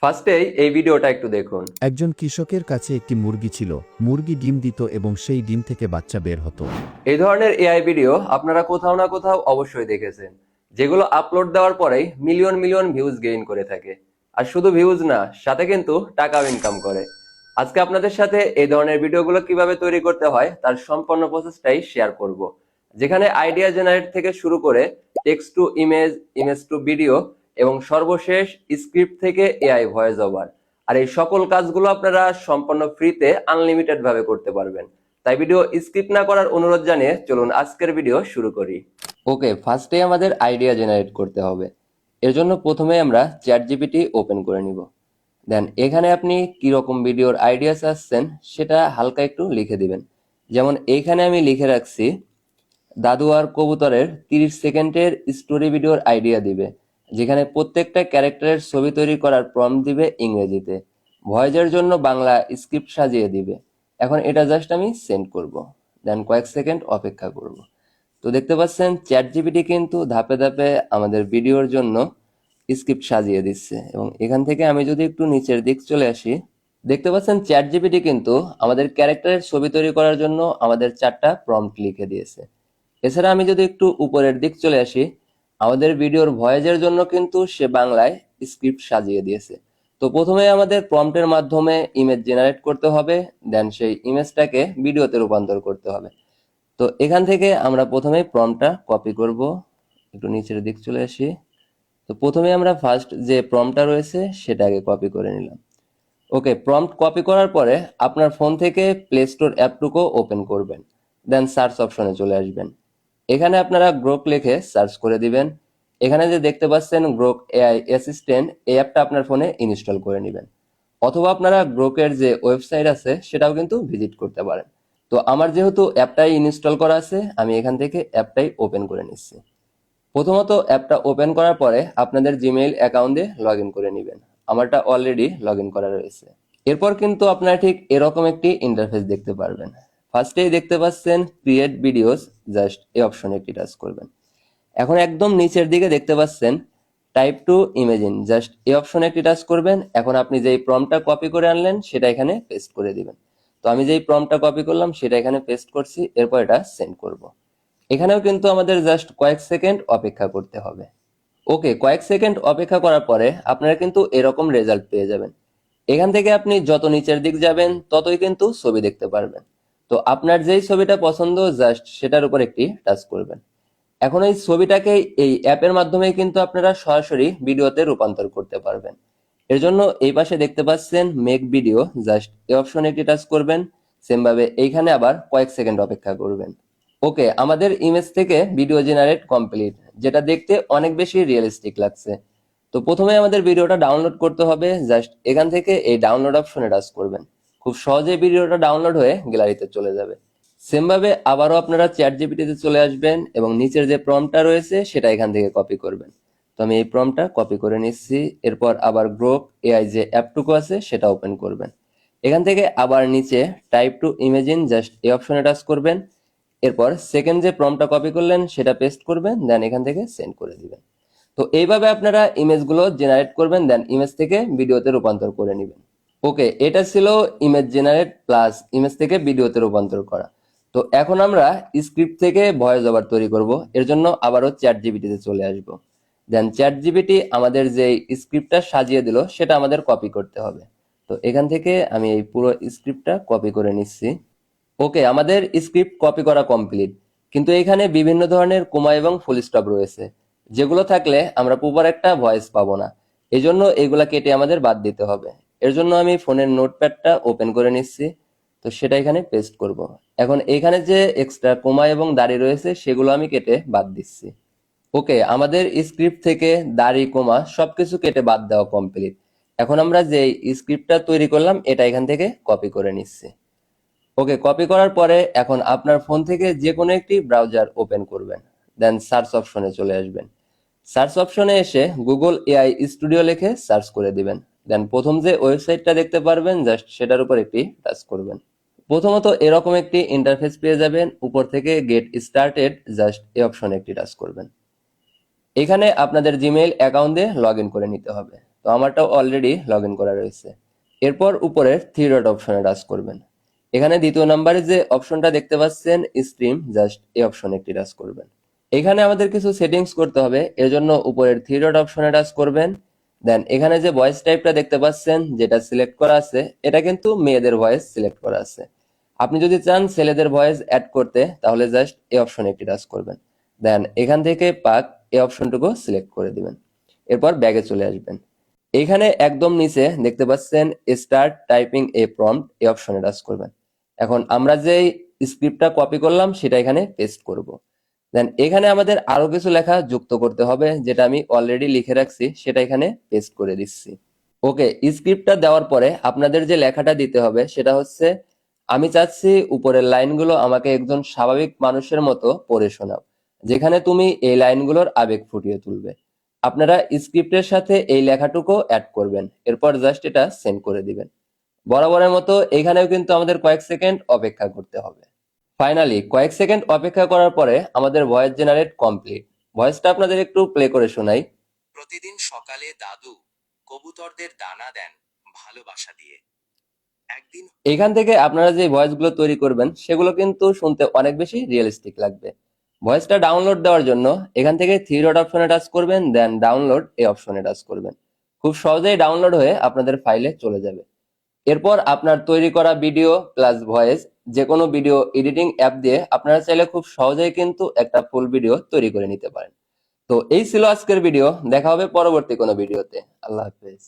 ফার্স্টেই এই ভিডিওটা একটু দেখুন। একজন কৃষকের কাছে একটি মুরগি ছিল। মুরগি ডিম দিত এবং সেই ডিম থেকে বাচ্চা বের হতো। এই ধরনের এআই ভিডিও আপনারা কোথাও না কোথাও অবশ্যই দেখেছেন, যেগুলো আপলোড দেওয়ার পরেই মিলিয়ন মিলিয়ন ভিউজ গেইন করে থাকে। আর শুধু ভিউজ না, সাথে কিন্তু টাকাও ইনকাম করে। আজকে আপনাদের সাথে এই ধরনের ভিডিওগুলো কিভাবে তৈরি করতে হয় তার সম্পূর্ণ প্রসেসটাই শেয়ার করব, যেখানে আইডিয়া জেনারেট থেকে শুরু করে text to image, image to video এবং সর্বশেষ স্ক্রিপ্ট থেকে এআই ভয়েস ওভার। আর এই সকল কাজগুলো আপনারা সম্পূর্ণ ফ্রিতে আনলিমিটেড ভাবে করতে পারবেন। তাই ভিডিও স্কিপ না করার অনুরোধ জানিয়ে চলুন আজকের ভিডিও শুরু করি। ওকে, ফার্স্টে আমাদের আইডিয়া জেনারেট করতে হবে। এর জন্য প্রথমে আমরা চ্যাট জিপিটি ওপেন করে নিব। দেন এখানে আপনি কিরকম ভিডিওর আইডিয়া চাচ্ছেন সেটা হালকা একটু লিখে দিবেন। যেমন এইখানে আমি লিখে রাখছি, দাদু আর কবুতরের 30 সেকেন্ডের স্টোরি ভিডিওর আইডিয়া দিবে, যেখানে প্রত্যেকটা ক্যারেক্টারের ছবি তৈরি করার প্রম্পট দিবে ইংরেজিতে, ভয়েসের জন্য বাংলা স্ক্রিপ্ট সাজিয়ে দিবে। এখন এটা জাস্ট আমি সেন্ড করব, দেন কয়েক সেকেন্ড অপেক্ষা করব। তো দেখতে পাচ্ছেন চ্যাট জিপিটি কিন্তু ধাপে ধাপে আমাদের ভিডিওর জন্য স্ক্রিপ্ট সাজিয়ে দিচ্ছে। এবং এখান থেকে আমি যদি একটু নিচের দিক চলে আসি, দেখতে পাচ্ছেন চ্যাট জিপিটি কিন্তু আমাদের ক্যারেক্টারের ছবি তৈরি করার জন্য আমাদের 4টা প্রম্পট লিখে দিয়েছে। এছাড়া আমি যদি একটু উপরের দিক চলে আসি, আমাদের ভিডিওর ভয়েসের জন্য কিন্তু সে বাংলায় স্ক্রিপ্ট সাজিয়ে দিয়েছে। তো প্রথমে আমাদের প্রম্পটের মাধ্যমে ইমেজ জেনারেট করতে হবে, দেন সেই ইমেজটাকে ভিডিওতে রূপান্তর করতে হবে। তো এখান থেকে আমরা প্রথমে প্রম্পটটা কপি করব, একটু নিচের দিক চলে আসি। তো প্রথমে আমরা ফার্স্ট যে প্রম্পটটা রয়েছে সেটাকে কপি করে নিলাম। ওকে, প্রম্পট কপি করার পরে আপনার ফোন থেকে প্লে স্টোর অ্যাপটুকু ওপেন করবেন, দেন সার্চ অপশনে চলে আসবেন। এখানে আপনারা গ্রোক লিখে সার্চ করে দিবেন। এখানে যে দেখতে পাচ্ছেন গ্রোক এআই অ্যাসিস্ট্যান্ট, এই অ্যাপটা আপনার ফোনে ইনস্টল করে নেবেন। অথবা আপনারা গ্রোকের যে ওয়েবসাইট আছে সেটাও কিন্তু ভিজিট করতে পারেন। তো আমার যেহেতু অ্যাপটাই ইনস্টল করা আছে, আমি এখান থেকে অ্যাপটাই ওপেন করে নিচ্ছি। প্রথমত অ্যাপটা ওপেন করার পরে আপনাদের জিমেইল অ্যাকাউন্টে লগ ইন করে নেবেন। আমারটা অলরেডি লগ ইন করা রয়েছে। এরপর কিন্তু আপনারা ঠিক এরকম একটি ইন্টারফেস দেখতে পারবেন। ফার্স্টেই দেখতে পাচ্ছেন ক্রিয়েট ভিডিওস, জাস্ট এই অপশনে একটি টাচ করবেন। এখন একদম নিচের দিকে দেখতে পাচ্ছেন টাইপ টু ইমেজিন, জাস্ট এই অপশনে একটি টাচ করবেন। এখন আপনি যেই প্রম্পটটা কপি করে আনলেন সেটা এখানে পেস্ট করে দিবেন। তো আমি যেই প্রম্পটটা কপি করলাম সেটা এখানে পেস্ট করছি, এরপর এটা সেন্ড করব। এখানেও কিন্তু আমাদের জাস্ট কয়েক সেকেন্ড অপেক্ষা করতে হবে। ওকে, কয়েক সেকেন্ড অপেক্ষা করার পরে আপনারা কিন্তু এরকম রেজাল্ট পেয়ে যাবেন। এখান থেকে আপনি যত নিচের দিক যাবেন ততই কিন্তু ছবি দেখতে পারবেন। তো আপনার যেই ছবিটা পছন্দ জাস্ট সেটার উপর একটি টাচ করবেন। এখন এই ছবিটাকে এই অ্যাপের মাধ্যমে কিন্তু আপনারা সরাসরি ভিডিওতে রূপান্তর করতে পারবেন। এর জন্য এই পাশে দেখতে পাচ্ছেন মেক ভিডিও, জাস্ট এই অপশনে একটি টাচ করবেন। সেম ভাবে এইখানে আবার কয়েক সেকেন্ড অপেক্ষা করবেন। ওকে, আমাদের ইমেজ থেকে ভিডিও জেনারেট কমপ্লিট, যেটা দেখতে অনেক বেশি রিয়েলিস্টিক লাগছে। তো প্রথমে আমাদের ভিডিওটা ডাউনলোড করতে হবে, জাস্ট এখান থেকে এই ডাউনলোড অপশনে টাচ করবেন। খুব সহজেই ভিডিওটা ডাউনলোড হয়ে গ্যালারিতে চলে যাবে। সেম ভাবে আবারও আপনারা চ্যাট জিপিটিতে চলে আসবেন এবং নিচের যে প্রম্পটটা রয়েছে সেটা এখান থেকে কপি করবেন। তো আমি এই প্রম্পটটা কপি করে নিচ্ছি। এরপর আবার গ্রোক এআই যে অ্যাপটুকু আছে সেটা ওপেন করবেন। এখান থেকে আবার নিচে টাইপ টু ইমেজিন, জাস্ট এই অপশনে টাচ করবেন। এরপর সেকেন্ড যে প্রম্পটটা কপি করলেন সেটা পেস্ট করবেন, দেন এখান থেকে সেন্ড করে দিবেন। তো এইভাবে আপনারা ইমেজগুলো জেনারেট করবেন, দেন ইমেজ থেকে ভিডিওতে রূপান্তর করে নেবেন। ওকে, এটা ছিল ইমেজ জেনারেট প্লাস ইমেজ থেকে ভিডিওতে রূপান্তর করা। তো এখন আমরা স্ক্রিপ্ট থেকে ভয়েস ওভার তৈরি করব। এর জন্য আবারও চ্যাট জিপিটিতে চলে আসব। দেন চ্যাট জিপিটি আমাদের যে স্ক্রিপ্টটা সাজিয়ে দিল সেটা আমাদের কপি করতে হবে। তো এখান থেকে আমি এই পুরো স্ক্রিপ্টটা কপি করে নিচ্ছি। ওকে, আমাদের স্ক্রিপ্ট কপি করা কমপ্লিট, কিন্তু এখানে বিভিন্ন ধরনের কমা এবং ফুল স্টপ রয়েছে, যেগুলো থাকলে আমরা প্রপার একটা ভয়েস পাবো না। এই জন্য এগুলা কেটে আমাদের বাদ দিতে হবে। এর জন্য আমি ফোনের নোটপ্যাডটা ওপেন করে নিচ্ছি। তো সেটা এখানে পেস্ট করব। এখন এখানে যে এক্সট্রা কমা এবং দাড়ি রয়েছে সেগুলো আমি কেটে বাদ দিচ্ছি। ওকে, আমাদের স্ক্রিপ্ট থেকে দাড়ি কমা সবকিছু কেটে বাদ দেওয়া কমপ্লিট। এখন আমরা যে স্ক্রিপ্টটা তৈরি করলাম এটা এখান থেকে কপি করে নিচ্ছি। ওকে, কপি করার পরে এখন আপনার ফোন থেকে যে কোনো একটি ব্রাউজার ওপেন করবেন, দেন সার্চ অপশনে চলে আসবেন। সার্চ অপশনে এসে গুগল এআই স্টুডিও লিখে সার্চ করে দিবেন। দেন প্রথম যে ওয়েবসাইটটা দেখতে পারবেন জাস্ট সেটার উপর একটি টাচ করবেন। প্রথমত এরকম একটি ইন্টারফেস পেয়ে যাবেন। উপর থেকে গেট স্টার্টেড, জাস্ট এই অপশনে একটি টাচ করবেন। এখানে আপনাদের জিমেইল অ্যাকাউন্টে লগ ইন করে নিতে হবে। তো আমারটাও অলরেডি লগ ইন করা রয়েছে। এরপর উপরের থ্রি ডট অপশনে টাচ করবেন। এখানে দ্বিতীয় নম্বরে যে অপশনটা দেখতে পাচ্ছেন স্ট্রিম, জাস্ট এই অপশনে একটি টাচ করবেন। এখানে আমাদের কিছু সেটিংস করতে হবে, এর জন্য উপরের থ্রি ডট অপশনে টাচ করবেন। দেন এখানে যে ভয়েস টাইপটা দেখতে পাচ্ছেন যেটা সিলেক্ট করা আছে, এটা কিন্তু মেয়েদের ভয়েস সিলেক্ট করা আছে। আপনি যদি চান ছেলেদের ভয়েস অ্যাড করতে, তাহলে জাস্ট এই অপশনে একটি টাচ করবেন। দেন এখান থেকে পাক এই অপশনটুকু সিলেক্ট করে দিবেন। এরপর ব্যাগে চলে আসবেন। এখানে একদম নিচে দেখতে পাচ্ছেন স্টার্ট টাইপিং এ প্রম্পট, এই অপশনে টাচ করবেন। এখন আমরা যে স্ক্রিপ্টটা কপি করলাম সেটা এখানে পেস্ট করব। দেন এখানে আমাদের আরো কিছু লেখা যুক্ত করতে হবে, যেটা আমি অলরেডি লিখে রাখছি, সেটা এখানে পেস্ট করে দিচ্ছি। ওকে, স্ক্রিপ্টটা দেওয়ার পরে আপনাদের যে লেখাটা দিতে হবে সেটা হচ্ছে, আমি চাচ্ছি উপরের লাইনগুলো আমাকে একজন স্বাভাবিক মানুষের মতো পড়ে শোনাও, যেখানে তুমি এই লাইনগুলোর আবেগ ফুটিয়ে তুলবে। আপনারা স্ক্রিপ্টের সাথে এই লেখাটুকু অ্যাড করবেন, এরপর জাস্ট এটা সেন্ড করে দিবেন। বরাবরের মতো এখানেও কিন্তু আমাদের কয়েক সেকেন্ড অপেক্ষা করতে হবে। ফাইনালি কয়েক সেকেন্ড অপেক্ষা করার পরে আমাদের ভয়েস জেনারেট কমপ্লিট। ভয়েসটা আপনাদের একটু প্লে করে শোনাই। প্রতিদিন সকালে দাদু কবুতরদের দানা দেন ভালোবাসা দিয়ে। একদিন এখান থেকে আপনারা যে ভয়েসগুলো তৈরি করবেন সেগুলো কিন্তু শুনতে অনেক বেশি রিয়েলিস্টিক লাগবে। ভয়েসটা ডাউনলোড দেওয়ার জন্য এখান থেকে থ্রি ডট অপশনে টাচ করবেন, দেন ডাউনলোড এই অপশনে টাচ করবেন। খুব সহজেই ডাউনলোড হয়ে আপনাদের ফাইলে চলে যাবে। এরপর আপনার তৈরি করা ভিডিও প্লাস ভয়েস, যে কোনো ভিডিও এডিটিং অ্যাপ দিয়ে আপনারা চাইলে খুব সহজেই কিন্তু একটা ফুল ভিডিও তৈরি করে নিতে পারেন। তো এই ছিল আজকের ভিডিও, দেখা হবে পরবর্তী কোনো ভিডিওতে। আল্লাহ হাফেজ।